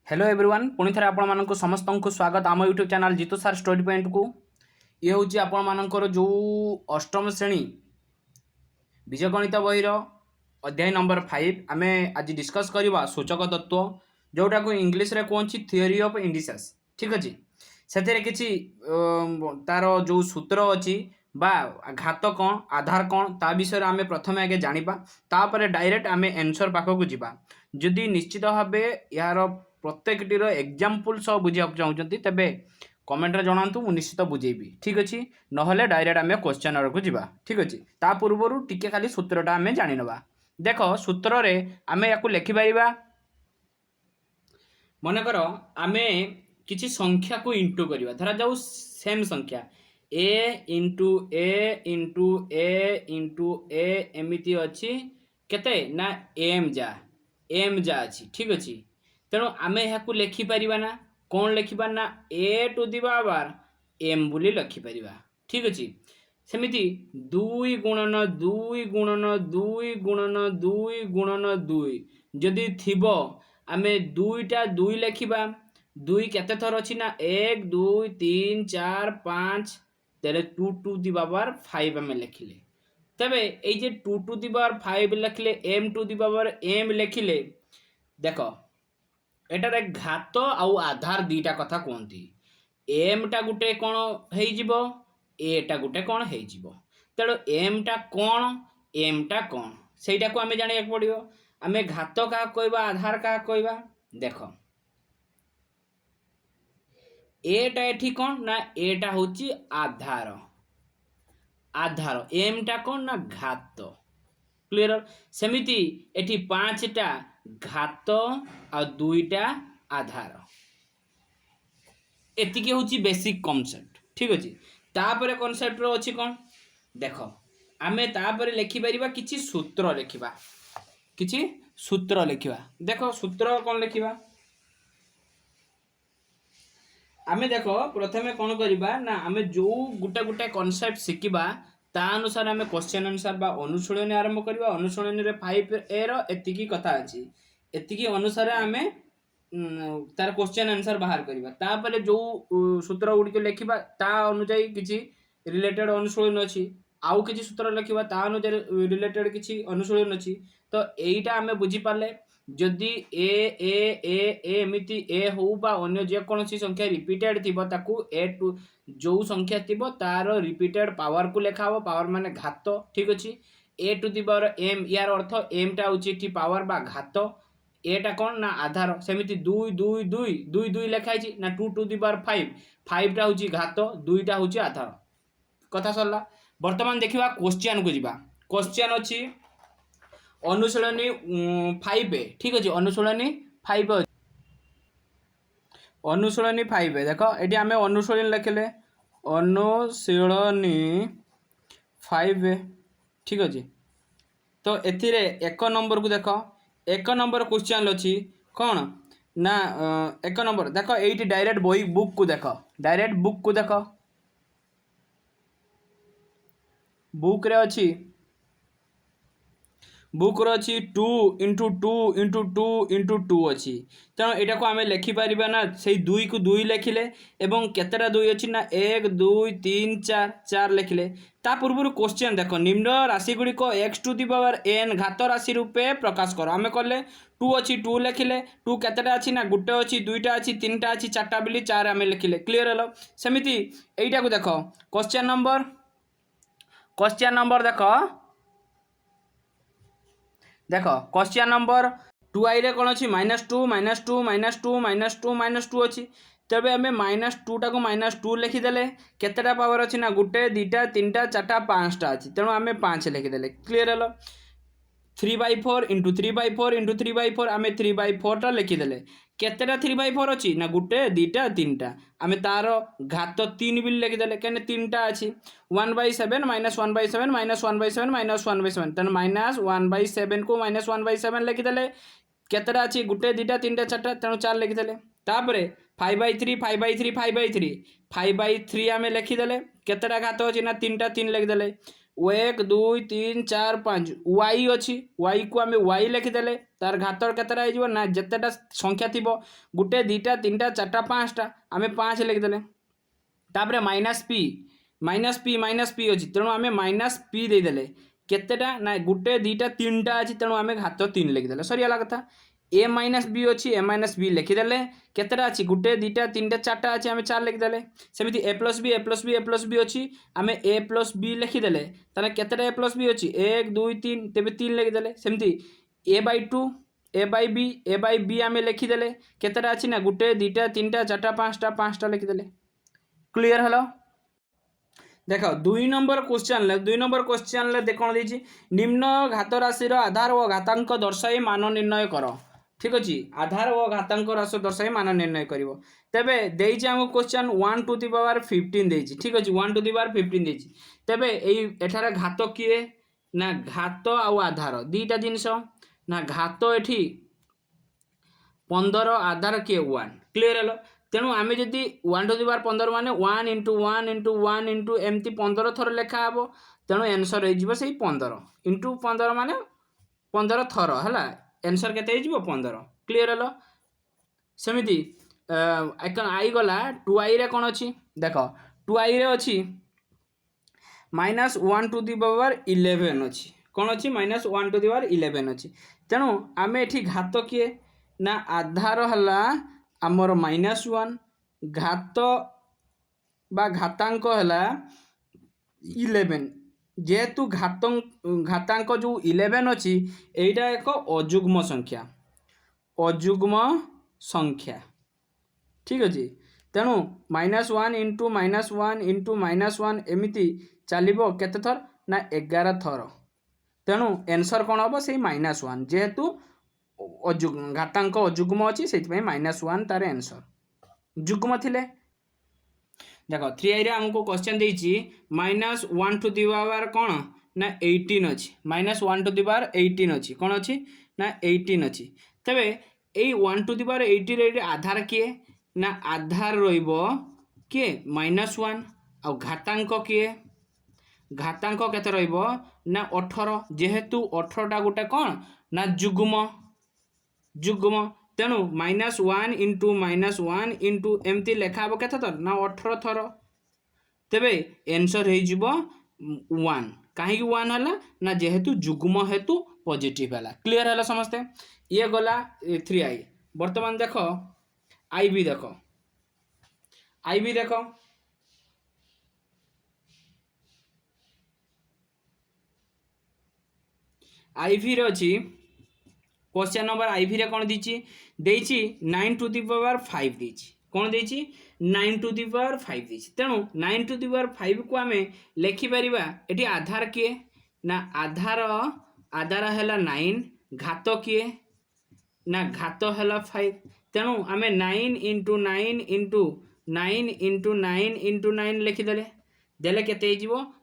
Hello everyone पुणी थे आपण समस्त को स्वागत आम यूट्यूब चैनल जीतू सार स्टोरी पॉइंट को। ये हूँ आपण मानकर जो अष्टम श्रेणी बीज गणित बहीर अध्याय नंबर 5 आम आज डिस्कस करवा सूचक तत्व जोटा को इंग्लीश रे कहूँ थियोरी ऑफ इंडिसेस। ठीक अच्छे से किसी तार जो सूत्र अच्छी बा घात कौन आधार कौन ता विषय आम प्रथम आगे जाना डायरेक्ट आम एनसर पाखक जावा जदि निश्चित भाव यार प्रत्येकटीर एग्जाम्पल सब बुझा चाहते तेरे कमेंट जनातु मु निश्चित बुझेबी। ठीक अच्छे ना डायरेक्ट आम क्वेश्चन को जावा। ठीक अच्छे ता पूर्व टिके खाली सूत्रटा आम जाणीनवा। देख सूत्र रे आम या लिखिपर मनकर आम किसी संख्या को इंटू करवा धरा जाऊ सेम संख्या ए इंटू ए इंटू ए इंटू ए एमती अच्छी केते ना एम जा अच्छी। ठीक अच्छे तेणु आम यहाँ लिखिपर ना कौन लिखा ना ए टू दी पावर एम बोली लिखिपर। ठीक अच्छे सेमिति 2 गुणन 2 गुणन 2 गुणन 2 गुणन 2 जदि थिबो आमे 2टा 2 लिखिबा 2 केते थर अछि ना 1 2 3 4 5 तेरे 2 टू दी पावर 5 आमे लिखिले तबे ए जे 2 टू दी पावर 5 लिखिले m to the power m लिखिले देखो एटारे घात आउ आधार दीटा कथा कहती एम टा गुटे कौन हो एटा गुटे कौन हो तेणु एम टा कौन एम टा कौन सेटा को आम जाना पड़ो आम घात क्या कहवा आधार क्या कहवा देख एटा एठी कौन ना एटा होची आधार आधार एम टा कौन ना घात क्लियर सेमिति एठी 5टा घात आ 2टा आधार एतिकी होची बेसिक कॉन्सेप्ट। ठीक अच्छे तापर कॉन्सेप्ट रो अच्छी कौन देख आमे तापर लिखि परिबा किछि सूत्र लिखिबा किछि सूत्र लिखिबा देख सूत्र कौन लिखिबा आमे देख प्रथमे कौन करिबा ना आमे जो गुटे गुटे कॉन्सेप्ट शिखिबा ता अनुसार आमे क्वेश्चन आंसर बा अनुशीलन आरंभ करबा अनुशीलन रे 5a रो एतिकी कथा अछि एतिकी अनुसार आमे तार क्वेश्चन आंसर बाहर करबा तापर जो सूत्र गुडी लिखिबा ता अनुसार किछि रिलेटेड अनुशीलन अछि आउ किछि सूत्र लिखिबा ता अनुसार रिलेटेड किछि अनुशीलन अछि तो एईटा आमे बुझी पाले जदि ए ए ए ए एमिति ए हो बा अन्य जे कोनोसी संख्या रिपीटेड थिबो ताकू ए टू जो संख्या थिबो तार रिपीटेड पावर को लेखा हो पावर माने घात। ठीक अछि ए टू दी पावर एम यार अर्थ एम टा होची टी पावर बा घात एटा कौन ना आधार सेमिति 2 2 2 2 2 लेखाई छी ना 2 टू दी पावर 5 5 टा होची घात 2 टा होची आधार कथा सरला। वर्तमान देखिबा क्वेश्चन को जिबा क्वेश्चन अछि अनुशीलनी 5 ठीक अछि अनुशीलनी 5 अनुशीलनी 5 देख एटी आमे अनुशीलन लिखले अनुशीलनी 5 ठीक अछि तो एथिरे 1 नंबर को देख 1 नंबर क्वेश्चन अछि कौन ना 1 नंबर देख एटी डायरेक्ट बही बुक को देख डायरेक्ट बुक को देख बुक रे अछि बुक रही 2 इंटू 2 इंटू 2 इंटू 2 अच्छी तेणु यहाँ को आम लिखिपर ना से 2 को 2 लिखिले एवं केतेटा 2 अच्छी ना 1 2 3 4 4 लिखिले ता पूर्व क्वेश्चन देख निम्न राशि गुड़िक x to the power n घात राशि रूपे प्रकाश कर आम कले 2 अच्छी 2 लिखिले 2 केतेटा अच्छी ना गोटे अच्छी 2टा अच्छी 3टा अच्छी 4टा बोली 4 आम लिखिले क्लीयर है सेमिति एटा को देख क्वेश्चन नंबर देख क्वेश्चन नंबर 2i रे कौन अच्छी -2 -2 -2 -2 -2 अच्छी तेरे आम -2 टाक -2 लिखिदेले केतेटा पावर अच्छी ना गोटे 2टा 3टा 4टा 5टा अच्छी तेणु आम 5 लिखिदेले क्लीयर है 3/4 इंटू 3/4 इंटू 3/4 आम 3/4 टा लिखिदेले केतेटा 3/4 अच्छी ना गोटे 2टा 3टा आम तार घात 3 भी लिखिदेले कहीं 3टा अच्छी 1/7 -1/7 -1/7 -1/7 तेणु -1/7 को -1/7 लिखिदेले केतेटा अच्छी गोटे 2टा 3टा 4टा तेणु 4 लिखिदेले तापर 5/3 5/3 5/3 5/3 आम लिखिदेले केतेटा घात अच्छी ना 3टा 3 लिखिदेले एक दुई तीन चार पाँच वाई अच्छी वाई को आम वाई लिखिदेले तार घातर केतटा हो ना जितेटा संख्या थी गोटे दुईटा तीन टा चार्टा पाँचटा आम 5 लिखिदेले तापर माइनस पी अच्छी तेणु आम माइनस पी देदेले केतेटा ना गोटे दुईटा तीन टा अच्छी तेणु आम घात 3 लिखिदेले सरीगला कथा ए माइनस बी अच्छी ए माइनस बी लिखिदेले केतेटा अच्छी गोटे दुईटा तीन टा चार्टा अच्छी आम 4 लिखिदेले सेमती ए प्लस बी अच्छी आम ए प्लस बी लिखिदेले ताले केतेटा ए प्लस बी अच्छी 1 2 3 तेबे 3 लिखिदेले सेमती ए बाय 2 ए बाय बी आम लिखिदेले केतेटा अच्छी ना गोटे दुईटा तीन टा चार्टा पाँचटा लिखिदेले क्लियर हलो देख 2 नंबर क्वेश्चन कौन देछि निम्न घात राशि आधार और घातांक दर्शाई मान निर्णय कर ठीक अच्छे आधार और घातांक राशि दर्शाई मान निर्णय कर तेबे देछि हमको क्वेश्चन 1 टू द पावर 15 देछि ठीक अच्छे 1 टू द पावर 15 देछि तेबे एठारे घात किए ना घात आउ आधार दीटा जिनस ना घात एठी 15 आधार किए 1 क्लियर हलो तेणु आम जदि 1 टू द पावर 15 माने 1 इंटू 1 इंटू 1 इंटू एमती 15 थर लेखा हे तेणु एनसर हो 15 इंटू 15 माने 15 थर है एनसर के 15 क्लियर हलो सेमती आई गला 2i रे कौन अच्छी देख 2i रे अच्छी -1 टू द पावर 11 अच्छी कौन अच्छी -1 टू द पावर 11 अच्छी तेणु आम एठी घात किए ना आधार है आमर -1 घात बा घातांक है 11 जेहेतु घातांक जो 11 अच्छी एटा एक अजुग्म संख्या ठीक अच्छे तेणु -1 इंटू -1 इंटू -1 एमती चलो केते थर ना 11 थर तेणु एनसर कौन हम से -1 जेहेतु घातांक अजुग्म अच्छी से -1 तार एनसर जुग्म थिले देख 3i रे हमको क्वेश्चन देछि -1 टू द पावर कौन ना 18 अच्छी -1 टू द पावर 18 अच्छी कौन अच्छी ना 18 अच्छी तेबे एई 1 टू द पावर 18 रे आधार किए ना आधार रहिबो किए -1 आ घातांक किए घातांक केते रहिबो ना 18 जेहेतु 18 टा गोटे कौन ना जुग्म तेणु -1 इंटू -1 इंटू एमती लेखा हे के थर ना 18 थर तेबे एनसर हो 1 कहीं 1 है ना जेहेतु जुग्म हेतु पॉजिटिव है क्लियर है समस्ते ये गला 3i बर्तमान देख आई भी देख आईवी अच्छी क्वेश्चन नंबर आईवी रे कौन देछि 9 टू द पावर 5 देछि कौन देछि 9 टू द पावर 5 देछि तेणु 9 टू द पावर 5 को आम लिखि परिबा एटी आधार किए ना आधार है 9 घात किए ना घात है 5 तेणु आम 9 इंटू 9 इंटू 9 इंटू 9 इंटू 9 लिखिदेले देले केते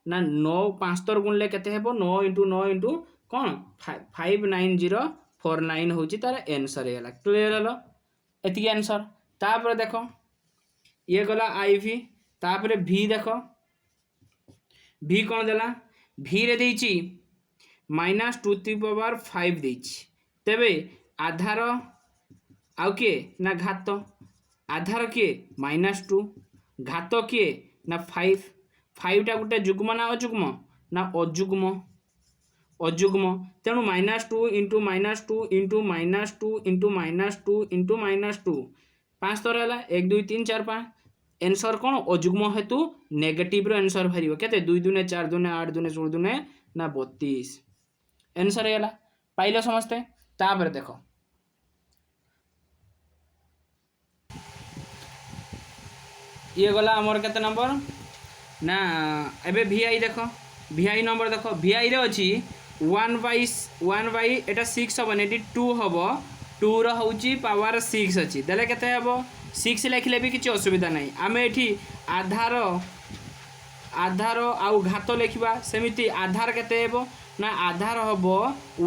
ना 9 5 तर गुणले केते हेबो 9 इंटू 9 इंटू कौन 59049 हूँ तार एनसर है क्लियर हलो एति आंसर तापर देख ये गला आई भी तापर भी देख भी कौन देला भी रे देछि -2 टू द पावर 5 देछि तेबे आधार आउ किए ना घात आधार किए -2 घात किए ना 5 टा गोटे जुग्म ना अजुग्म तेणु -2 इंटू -2 इंटू -2 इंटू -2 इंटू -2 पाँच थर है 1 2 3 4 5 एनसर कौन अजुग्म हेतु नेगेटिव एनसर बाहर के 2 दूने 4 दूने 8 दूने 16 दूने ना 32 एनसर है पाइल समस्ते तापर देख ये गला आमर केते नंबर ना एबे VI देख VI नंबर देख VI रे अछि 1 बाई एटा 6 हबन एटी 2 हब 2 रो होची पावर 6 अछि देले केते हबो 6 लिखले भी किछि असुविधा नहीं आमे एठी आधार आउ घात लिखा सेमिति आधार केते हेबो ना आधार हम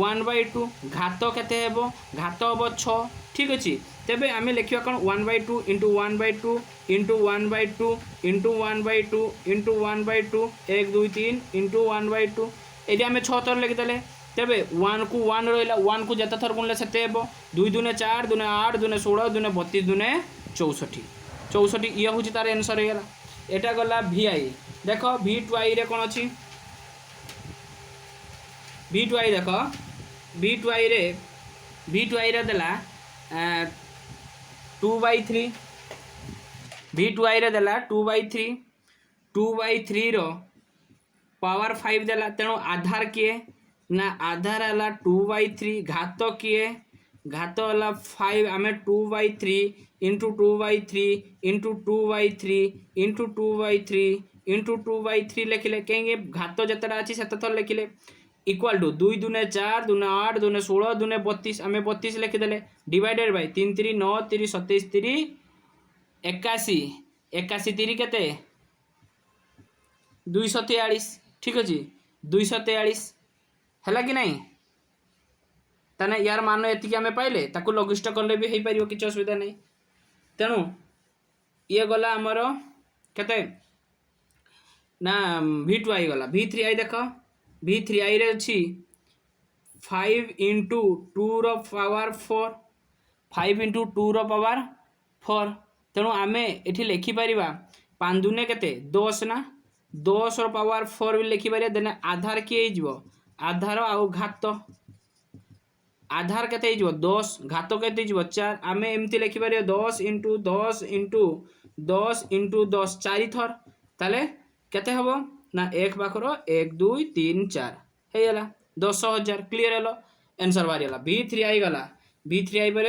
1/2 घात केते हेबो घात हम 6 ठीक अच्छे तेबे आम लिखा कौन 1/2 into 1/2 into 1/2 into 1/2 into 1/2 1 2 3 into 1/2 ये आम 6 थर लिखिदे तेबे 1 को 1 रहा 1 को जिते थर गुणले से 2 दूने 4 दूने 8 दूने 16 दूने 32 दूने 64 64 ये हूँ तार आंसर होगा यहाँ गला VI देख V2I रे कौन अच्छी V2I देख V2I रे देला 2/3 V2I रे देला 2/3 2/3 रो पावर 5 देला तेणु आधार किए ना आधार है 2/3 घात किए घात है 5 आम 2/3 इंटू 2/3 इंटू 2/3 इंटू 2/3 इंटू 2/3 लिखिले कहीं घात जितेटा अच्छी से थर लिखिले इक्वाल टू 2 दूने 4 दूने 8 दूने 16 दूने 32 आम 32 लिखिदे डिवाइडेड बाय 3 3 9 3 27 3 81 81 3 केते 243 ठीक अच्छे 243 है कि नहीं ताने यार मान एतिक आम पाइले ताकू लघुष्ट कले भी हो पार किसी असुविधा नहीं तेणु ये गला आमर केते ना V2I गला V3I देख V3I रे अच्छी 5 इंटू 2 रो पावर 4 5 इंटू 2 रो पावर 4 तेणु आम ये लिखिपर 5 दूने केते 10 ना 10 रो पावर 4 भी लिखिपर देने आधार किए आधार आउ घात आधार केते 10 घात केते 4 आम एमती लिखिपर 10 इंटू 10 इंटू 10 इंटू 10 4 थर ताले केते हबो ना एक पाखर 1 2 3 4 हेगला 10,000 क्लीयर हेलो आंसर बाहरी गला V3I गला V3I पर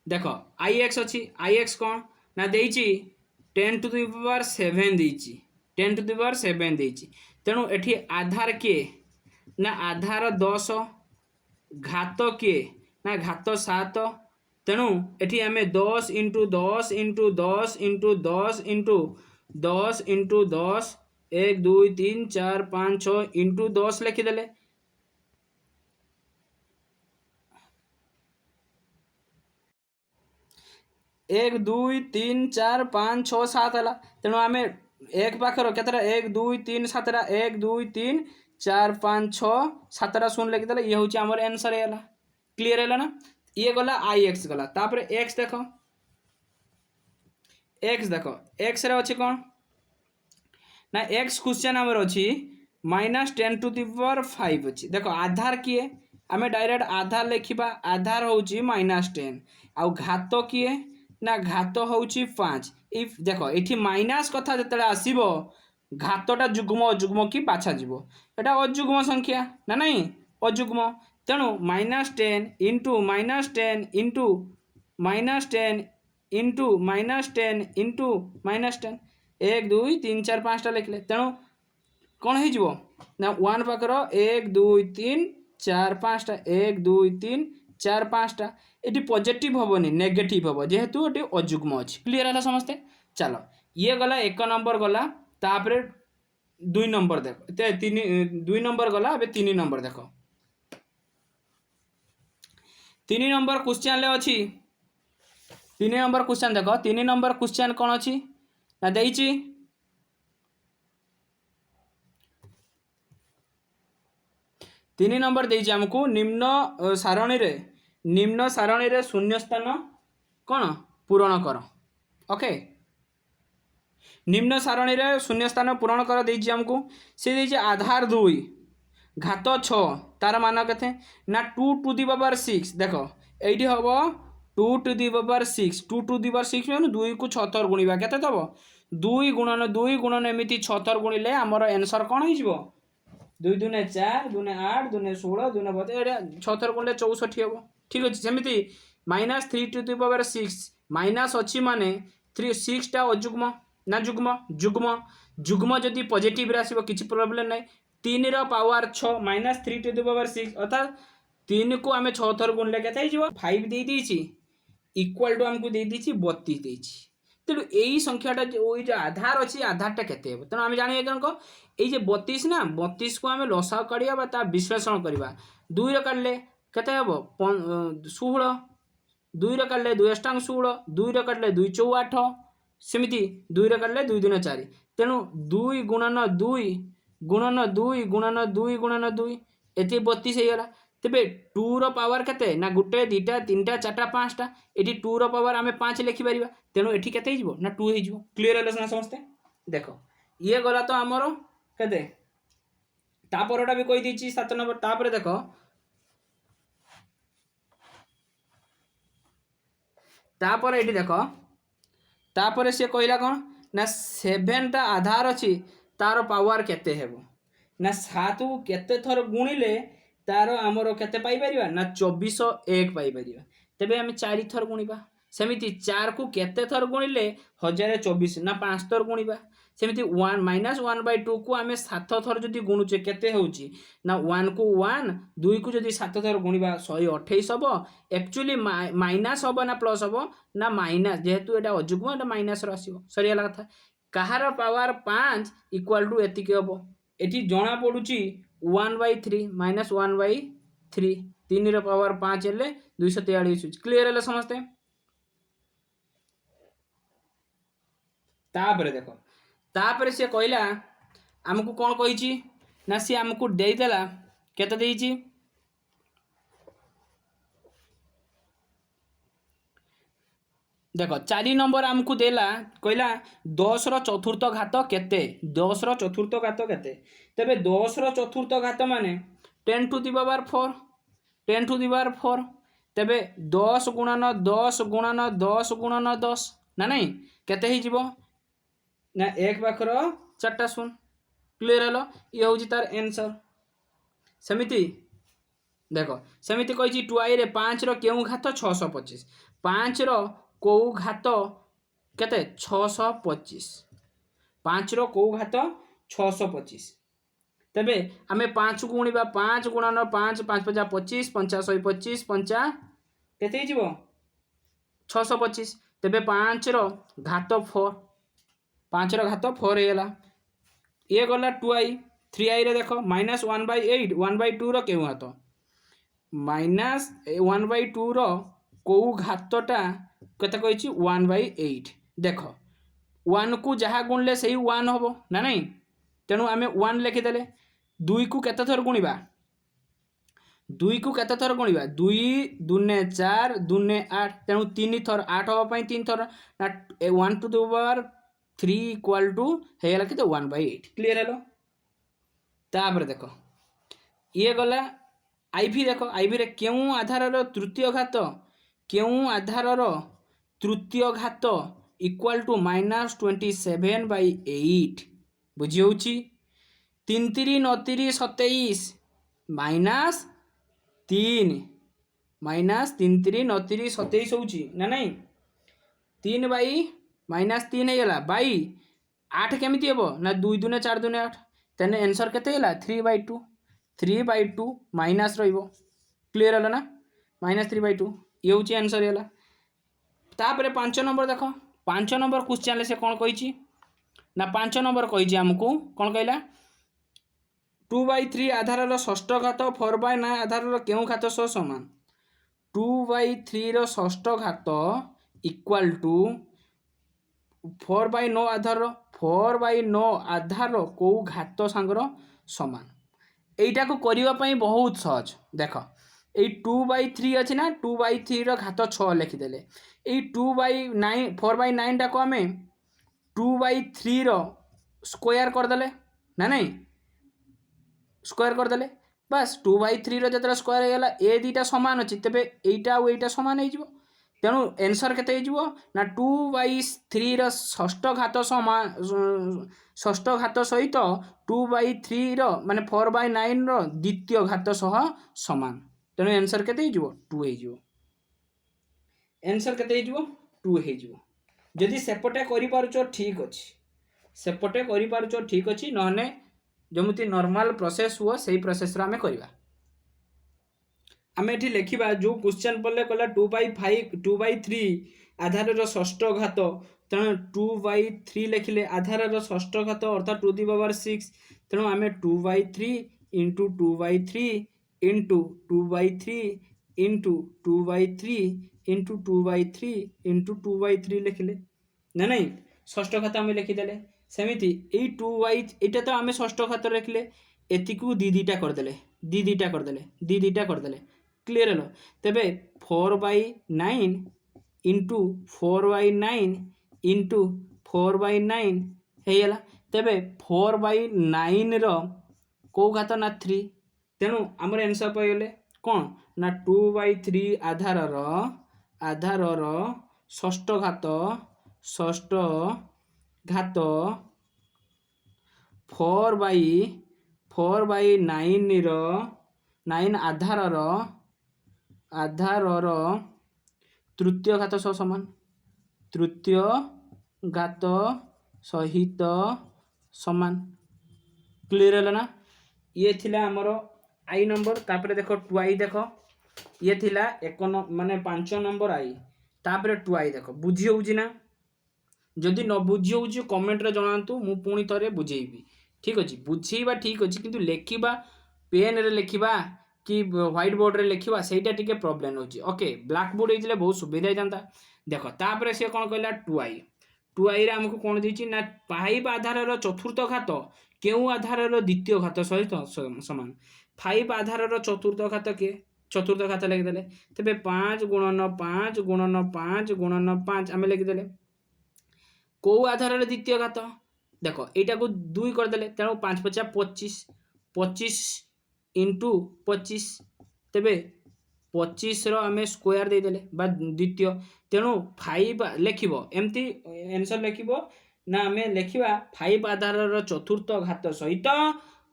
देख IX अच्छी IX कौन ना देइची 10 टू द पावर 7 देइची 10 टू द पावर 7 देइची तेणु एठी आधार किए ना आधार 10 घात किए ना घात 7 तेणु एठी आम 10 into 10 into 10 into 10 into 10 into 10 1 2 3 4 5 6 into 10 लिखिदे 1 2 3 4 5 6 7 है तेणु आम एक पाखर के 1 2 3 7 1 2 3 4 5 6 7 शून्य लिखिदे ये हूँ आम आंसर है क्लीयर है ना ये गला IX गला तापर X देख X देख X रे अच्छी कौन ना X क्वेश्चन आमर अच्छी -10 टू द पावर 5 अच्छी देख आधार किए आम डायरेक्ट आधार लिखा आधार हूँ -10 आउ घात किए ना घात हूँ 5 इफ देख ये माइनास कथा जो आसब घातटा जुग्म अजुग्म कि बाछा जीव एटा अजुग्म संख्या ना नहीं अजुग्म तेणु -10 इंटू -10 इंटू -10 इंटू -10 इंटू -10 1 2 3 4 5टा लिखले तेणु कौन हो ना 1 पाखर 1 2 3 4 5टा 1 2 3 4 5टा ये पॉजिटिव हेनी नेगेटिव हम जेहेतु ये अजुग्म अच्छी क्लीयर है समस्ते चलो ये गला 1 नंबर गला तापर 2 नंबर देख 2 नंबर गला अब 3 नंबर देख 3 नंबर क्वेश्चन अच्छी 3 नंबर क्वेश्चन देख 3 नंबर क्वेश्चन कौन अच्छी ना देइची 3 नंबर देइची हमको निम्न सारणी रे शून्य स्थान कौन पूरण कर ओके निम्न सारणी रे शून्य स्थान पूरण कर देइची हमको से देइची आधार 2 घात 6 तार मान केते ना 2 टू दी पावर 6 देख एठी हबो 2 to the power 6 2 to the power 6 माने 2 को 6 थर गुणिबा केते दबो 2 गुणन एमिति 6 थर गुणिले हमर आंसर कोन हो जिवो 2 दूने 4 दूने 8 दूने 16 दूने 32 6 थर गुणिले 64 हबो ठीक अछि सेमिति -3 टू दी पावर 6 माइनस अछि माने 3 6 टा अजुग्म ना जुग्म जुग्म जुग्म जदि पॉजिटिव रे आसीबो किछि प्रॉब्लम नै 3 रो पावर 6 -3 टू दी पावर 6 अर्थात 3 को आमे 6 थर गुणले केते जिवो 5 दे देछि इक्वल टू हमको दे देछि 32 देछि तेणु यही संख्याटा जो आधार अच्छी आधारटा केते हेबो तेणु आम जानिए कौन ये 32 ना 32 को आम लसाव काढ़ा विश्लेषण करवा 2 काढ़ले केते हेबो 16 2 काढ़ले 2 अष्टांग 16 2 काढ़ले 2 चौ 8 सेमती 2 काढ़ले 2 दूने 4 तेणु 2 गुणन 2 गुणन 2 गुणन 2 गुणन 2 ये 32 होगा तेरे 2 रो पावर केते ना गुटे दुटा तीनटा चारटा पाँचटा ये 2 रो पावर आम 5 लिखिपर तेणु ये केते ना 2 हो क्लीयर है समस्ते देख ये गला तो आमर केते तापरटा भी कही दीची 7 नंबर तापर देख तापर ये देख तापर से कहला कौन ना 7 टा आधार अच्छी तार पावर केते हेबो ना 7 को केते थर गुणिले तार आमर केते पाई परिबा ना 24 1 पाई परिबा तेबे हम 4 थर गुणिबा सेमिति 4 को केते थर गुणिले 1024 ना 5 थर गुणिबा सेमिति 1 -1/2 को आम 7 थर जदि गुणुचे केते होउची ना 1 को 1 2 को जदि 7 थर गुणिबा 128 हबो एक्चुअली माइनस हबो ना प्लस हबो ना माइनस जेहेतु एटा अजुग्म एटा माइनस रो आसीबो सरियाला कथा कहार पावर 5 इक्वल टू एतिके हबो एठी जना पडुची 1/3 माइनस 1/3 3 रो पावर 5 हेले 243 क्लियर हेले समझते तापर देखो तापर से कहला आमको कौन कही ना सी आमको देदेला केते देइची देखो 4 नंबर आमको देला कहला 10 रो चतुर्थ घात केते 10 रो चतुर्थ घात केते तेबे 10 रो चतुर्थ घात माने 10 to the power 4 10 to the power 4 तेबे 10 गुणन 10 गुणन 10 गुणन 10 ना नहीं केते ही जीवो ना एक पाखर 4टा शून्य क्लियर हेलो ये हूँ तार आंसर सेमिति देख सेमिति कही 2i रे 5 रो केउ घात 625 5 रो को घात केते 625 5 रो को घात 625 तेबे आमे 5 को गुणिबा 5 गुणन 5 5 50 25 50 125 50 केते जीवो 625 तेबे 5 रो घात 4 5 रो घात 4 हेला ये गला 2i 3i रे देखो -1/8 1/2 रो केउ घात माइनस 1/2 रो को घातटा केते कहिछि 1/8 देख 1 को जहाँ गुणले सही 1 हम ना नहीं तेणु आम 1 लिखिदेले 2 को केते थर गुणिबा 2 को केते थर गुणिबा 2 दूने 4 दूने 8 तेणु 3 थर 8 हवा 3 थर ना 1 to the power 3 equal to हेला केते 1/8 क्लियर हेलो तापर देखो ये गला आईवी देख आईवी रे केउ आधार रो तृतीय घात केउ आधार रो तृतीय घात इक्वल टू -27/8 बुझी होची 3 3 9 3 27 माइनस 3 माइनस 3 3 9 3 27 होची ना नहीं 3 बाई -3 हेला बाई 8 केमिति हेबो ना 2 दूने 4 दूने 8 तेने आंसर केते हेला 3/2 3/2 माइनस रहिबो क्लियर हला ना -3/2 ये होची आंसर हेला तापर 5 नंबर देखो 5 नंबर क्वेश्चन से कौन कही ना 5 नंबर कही आमको कौन कहला 2/3 आधार षष्ठ घात 4/9 आधार केउ घात सह समान 2/3 रो षष्ठ घात इक्वल टू 4/9 आधार 4/9 आधार को घात सांगर समान एटा को करिवा पई बहुत सहज देख ये 2/3 अच्छी ना 2/3 रो घात 6 लिखिदेले ये 2/9 4/9 टा को आम 2/3 रो स्क्वायर करदेले ना नहीं स्क्वायर करदेले बस 2/3 रो जतरा स्क्वायर हेला ए दुटा समान अच्छी तेबे एटा और एटा समान हो तेणु आंसर केते हो ना 2/3 रो षष्ठ घात समान षष्ठ घात सहित 2/3 रो माने 4/9 रो द्वितीय घात सह समान तेणु आंसर केते हो 2 हो आंसर केते हो 2 हो जदि सेपटे करि पारुचो ठीक अछि सेपटे करि पारुचो ठीक अछि नहने जमुती नॉर्मल प्रोसेस हुआ सही प्रोसेस रा हमें करबा आम एठी लिखा जो क्वेश्चन पढ़ले कहला 2/3 आधार षष्ठ घात तेणु 2/3 लिखिले आधार षष्ठ घात अर्थात 2⁻6 तेणु आम 2/3 into 2/3 into 2/3 into 2/3 into 2/3 into 2/3 लिखिले ना नहीं षष्ठ घात आम लिखिदेले सेमती ये 2y यहाँ तो आम षष्ठ घात लिखिले एतिकू दीटा करदे दीटा करदे दीटा करदे क्लीयर हल तेबे 4/9 इंटू 4/9 इंटू 4/9 होगा तेबे 4/9 कौ घात ना 3 तेणु आमर आंसर पाइले कौन ना 2/3 आधार षष्ठ घात 4/9 9 आधार तृतीय घात सह समान तृतीय घात सहित समान क्लियर है ना ये थिला हमर आई नंबर तापर देखो 2i देख ये थिला एक माने 5 नंबर आई तापर 2i देख बुझी होउची ना जदि न बुझी होउची कमेंट रे जणांतु मु पुणी थरे बुझेइबी ठीक अछि बुझेइबा ठीक अछि किंतु लेखिबा पेन रे लेखिबा कि व्हाइट बोर्ड रे लेखिबा सेटा टिके प्रॉब्लम होची ओके ब्लैक बोर्ड हेतिले बहुत सुविधा जानता देखो तापर से कोन कहला 2i रे हमको कोन देछि ना 5 आधार चतुर्थ घात केउ आधार द्वितीय घात सहित समान 5 आधार चतुर्थ घात के चतुर्थ घात लिखिदेले तेबे 5 गुणन 5 गुणन 5 गुणन 5 आम लिखिदेले कौ आधार द्वितीय घात देख यहाँ को 2 करदे तेणु 5 × 5 = 25 इंटू 25 तेबे 25 आम स्क्वायर देदेले बा द्वितीय तेणु 5 लिखिब एमती आंसर लिखिब ना आम लिखा 5 आधार चतुर्थ घात सहित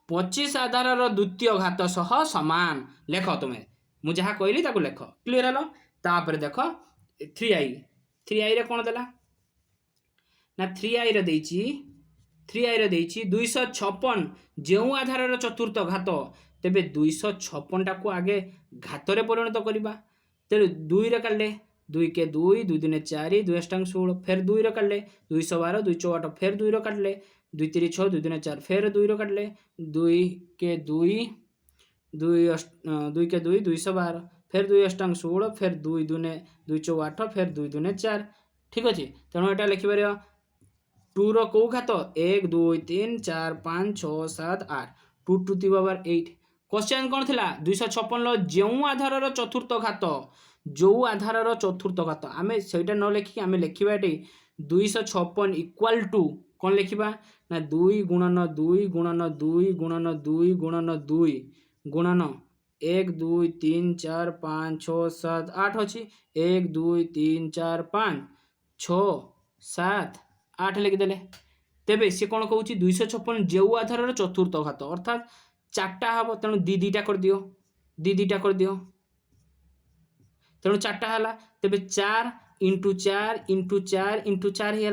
25 आधार द्वितीय घात सह समान लेख तुम्हें मुझे जहाँ कहली ताको लेख क्लीयर हल तापर देख 3i रे कौन देला ना 3i रे देछि 256 जो आधार चतुर्थ घात तेबे 256 टाको आगे घात रे परिणत करबा तेरे 2 रे काढले 2 के 2 2 दुने 4 2 अष्टांग 16 फिर 2 रे काढले 212 2 4 फिर 2 रे काढले 2 3 6 2 दुने 4 फिर 2 रे काढले 2 के 2 2 के 2 212 फिर 2 अष्टांग 16 फिर 2 दुने 2 4 8 फिर 2 दुने 4 ठीक अच्छे तेणु यहाँ लिखिपर 2 रो कौ घात 1 2 3 4 5 6 7 8 2 टू दी पावर 8 क्वेश्चन कौन थिला 256 जो आधार चतुर्थ घात जो आधार चतुर्थ घात आम सेटा न लिखिक आम लिखा ये 256 इक्वाल टू कौन लिखा ना 2 गुणन 2 गुणन 2 गुणन 2 गुणन 2 गुणन 1 2 3 4 5 6 7 8 अच्छी 1 2 3 4 5 6 7 8 लिखिदेले तेबे सी कौन कहूँ 256 जो आधार चतुर्थ घात अर्थात 4टा हम तेणु दीटा कर दियो दीटा कर दियो तेणु 4टा है तेबे 4 इंटू 4 इंटू 4 इंटू 4 ही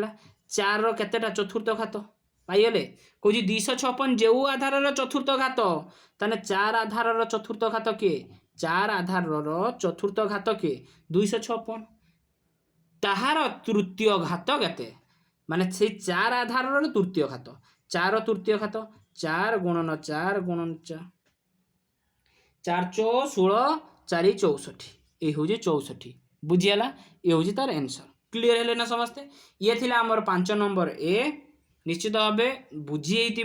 4 केतेटा चतुर्थ घात पाइले कौन 256 जो आधार चतुर्थ घात ताने 4 आधार चतुर्थ घात किए 4 आधार चतुर्थ घात किए 256 ताहार तृतीय घात केते माने से 4 आधार तृतीय घात 4 तृतीय घात 4 गुणन 4 गुणन 4 4 चौ 16 4 64 ये हूँ 64 बुझीगला ये हूँ तार आंसर क्लीयर है ना समस्ते ये थिला हमर 5 नंबर ए निश्चित भाव बुझी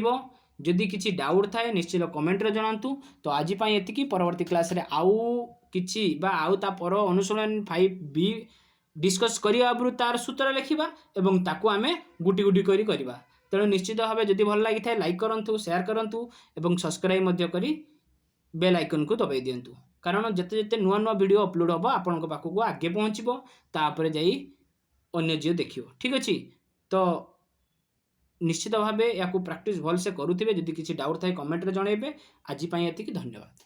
जदि किसी डाउट थाए निश्चित कमेंट रे जणांतु तो आज एतिकी परवर्ती क्लास रे आउ किछि बा आउ ता पर अनुशीलन 5b डिस्कस करिया आबरु तार सूत्र लिखिबा एवं ताकू आमे गुटी गुटी करी करिबा तेणु निश्चित भाव जदि भल लागि थाए लाइक करंतु शेयर करंतु एवं सब्सक्राइब मध्य करी बेल आइकन को दबाई दियंतु कारण जते जते नुआ नुआ वीडियो अपलोड होबो आपनक पाखु आगे पहुँचबो तापर जाई अन्य जीव देखियो ठीक अछि तो निश्चित भाव या प्रैक्टिस भल से करुथिबे जदि किछि डाउट थाए कमेंट रे जणाइबे आज एतिकी धन्यवाद।